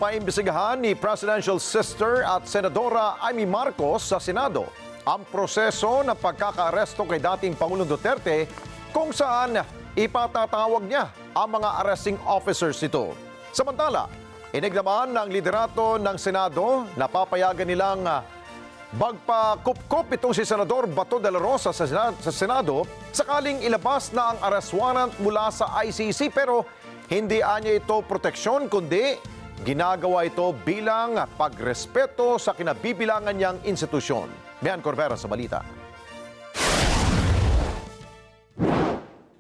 Paimbestigahan ni Presidential Sister at Senadora Amy Marcos sa Senado ang proseso ng pagkakaaresto kay dating Pangulong Duterte kung saan ipatatawag niya ang mga arresting officers nito. Samantala, inignaman ng liderato ng Senado na papayagan nilang magpakup-kup itong si Senador Bato de la Rosa sa Senado sakaling ilabas na ang arrest warrant mula sa ICC, pero hindi anya ito proteksyon kundi ginagawa ito bilang pagrespeto sa kinabibilangan niyang institusyon. Mian Corvera sa balita.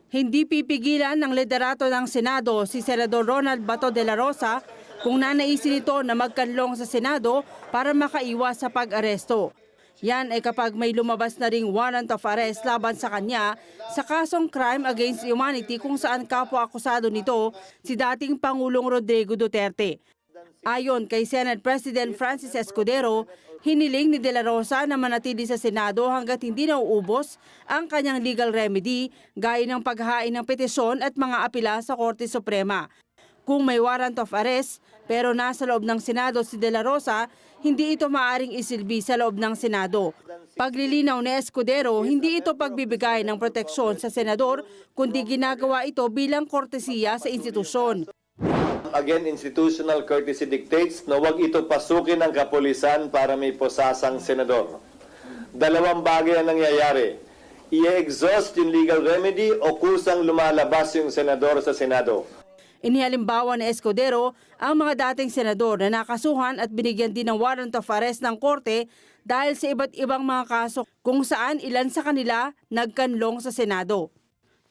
Hindi pipigilan ng liderato ng Senado si Senador Ronald Bato de la Rosa kung nanaisin ito na magkanlong sa Senado para makaiwas sa pag-aresto. Yan ay kapag may lumabas na ring warrant of arrest laban sa kanya sa kasong crime against humanity kung saan kapwa-akusado nito si dating Pangulong Rodrigo Duterte. Ayon kay Senate President Francis Escudero, hiniling ni De La Rosa na manatili sa Senado hanggat hindi nauubos ang kanyang legal remedy gaya ng paghain ng petisyon at mga apela sa Korte Suprema. Kung may warrant of arrest pero nasa loob ng Senado si De La Rosa, hindi ito maaring isilbi sa loob ng Senado. Paglilinaw ni Escudero, hindi ito pagbibigay ng proteksyon sa senador kundi ginagawa ito bilang kortesiya sa institusyon. Again, institutional courtesy dictates na huwag ito pasukin ng kapulisan para may posasang senador. Dalawang bagay ang nangyayari. I-exhaust yung legal remedy o kusang lumalabas yung senador sa Senado. Inihalimbawa ni Escudero ang mga dating senador na nakasuhan at binigyan din ng warrant of arrest ng korte dahil sa iba't ibang mga kaso kung saan ilan sa kanila nagkanlong sa Senado.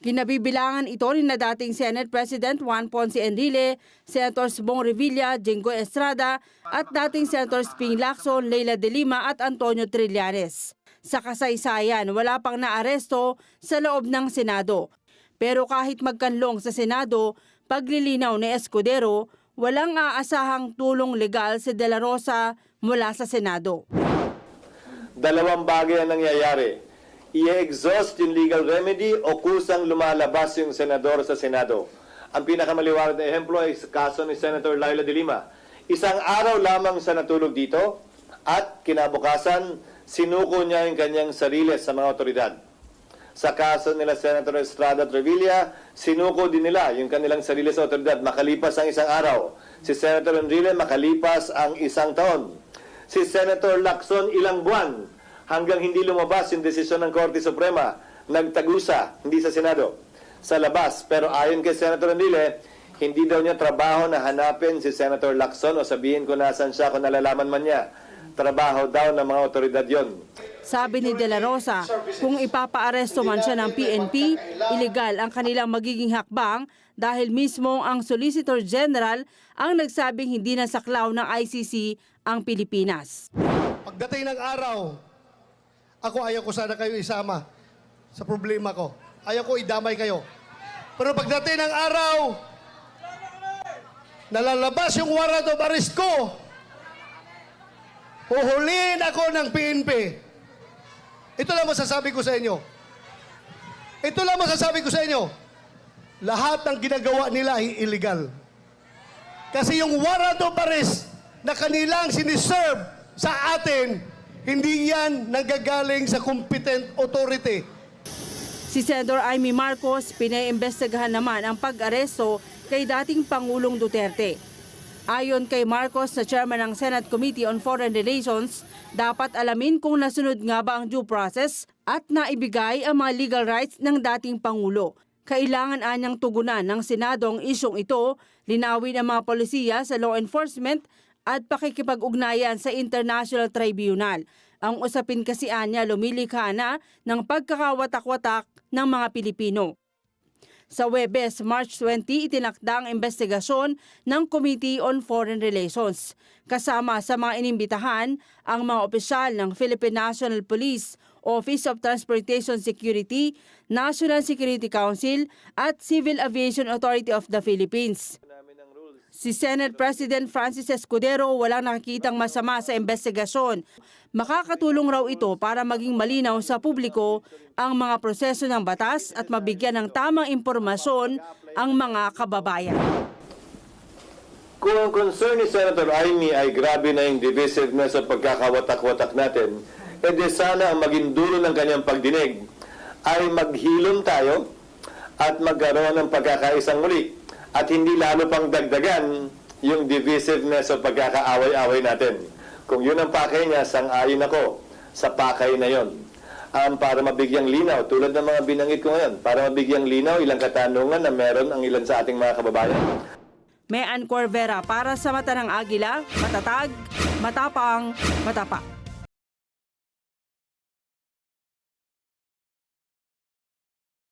Kinabibilangan ito ni na dating Senate President Juan Ponce Enrile, Senators Bong Revilla, Jinggoy Estrada at dating Senators Ping Lacson, Leila de Lima at Antonio Trillanes. Sa kasaysayan, wala pang naaresto sa loob ng Senado. Pero kahit magkanlong sa Senado, paglilinaw ni Escudero, walang aasahang tulong legal si De La Rosa mula sa Senado. Dalawang bagay ang nangyayari. I-exhaust yung legal remedy o kusang lumalabas yung senador sa Senado. Ang pinakamaliwanag na ehemplo ay sa kaso ni Senator Leila de Lima. Isang araw lamang siya natulog dito at kinabukasan sinuko niya yung kanyang sarili sa mga otoridad. Sa kaso nila Senator Estrada at Revilla, sinuko din nila yung kanilang sarili sa otoridad makalipas ang isang araw. Si Senator Enrile makalipas ang isang taon. Si Senator Lacson ilang buwan hanggang hindi lumabas yung desisyon ng Korte Suprema, nagtagusa, hindi sa Senado, sa labas. Pero ayon kay Senator Enrile, hindi daw niya trabaho na hanapin si Senator Lacson o sabihin ko nasan siya kung nalalaman man niya. Trabaho daw ng mga otoridad yon. Sabi ni De La Rosa, kung ipapaaresto man siya ng PNP, iligal ang kanilang magiging hakbang dahil mismo ang Solicitor General ang nagsabing hindi na saklaw ng ICC ang Pilipinas. Pagdating ng araw, ako ayaw ko sana kayo isama sa problema ko. Ayaw ko idamay kayo. Pero pagdating ng araw, nalalabas yung warrant of arrest ko, huhulihin ako ng PNP. Ito lang masasabi ko sa inyo. Ito lang masasabi ko sa inyo. Lahat ng ginagawa nila ay illegal. Kasi yung warrant of arrest na kanilang siniserve sa atin, hindi yan nanggagaling sa competent authority. Si Senador Amy Marcos, pinaimbestigahan naman ang pag-aresto kay dating Pangulong Duterte. Ayon kay Marcos na chairman ng Senate Committee on Foreign Relations, dapat alamin kung nasunod nga ba ang due process at naibigay ang mga legal rights ng dating Pangulo. Kailangan anyang tugunan ng Senado ang isyong ito, linawin ang mga polisiya sa law enforcement at pakikipag-ugnayan sa International Tribunal. Ang usapin kasi anya lumilikha na ng pagkakawatak-watak ng mga Pilipino. Sa Huwebes, March 20, itinakda ang investigasyon ng Committee on Foreign Relations. Kasama sa mga inimbitahan ang mga opisyal ng Philippine National Police, Office of Transportation Security, National Security Council at Civil Aviation Authority of the Philippines. Si Senate President Francis Escudero walang nakikitang masama sa investigasyon. Makakatulong raw ito para maging malinaw sa publiko ang mga proseso ng batas at mabigyan ng tamang impormasyon ang mga kababayan. Kung ang concern ni Senator Amy ay grabe na yung divisiveness o pagkakawatak-watak natin, edi sana ang maging dulo ng kanyang pagdinig ay maghilom tayo at magkaroon ng pagkakaisang muli at hindi lalo pang dagdagan yung divisiveness o pagkakaaway-away natin. Kung yun ang pakay niya, sang-ayon ako sa pakay na yon. Para mabigyang linaw, tulad ng mga binanggit ko ngayon, para mabigyang linaw, ilang katanungan na meron ang ilan sa ating mga kababayan. May Corvera para sa Mata ng Agila, matatag, matapang, matapak.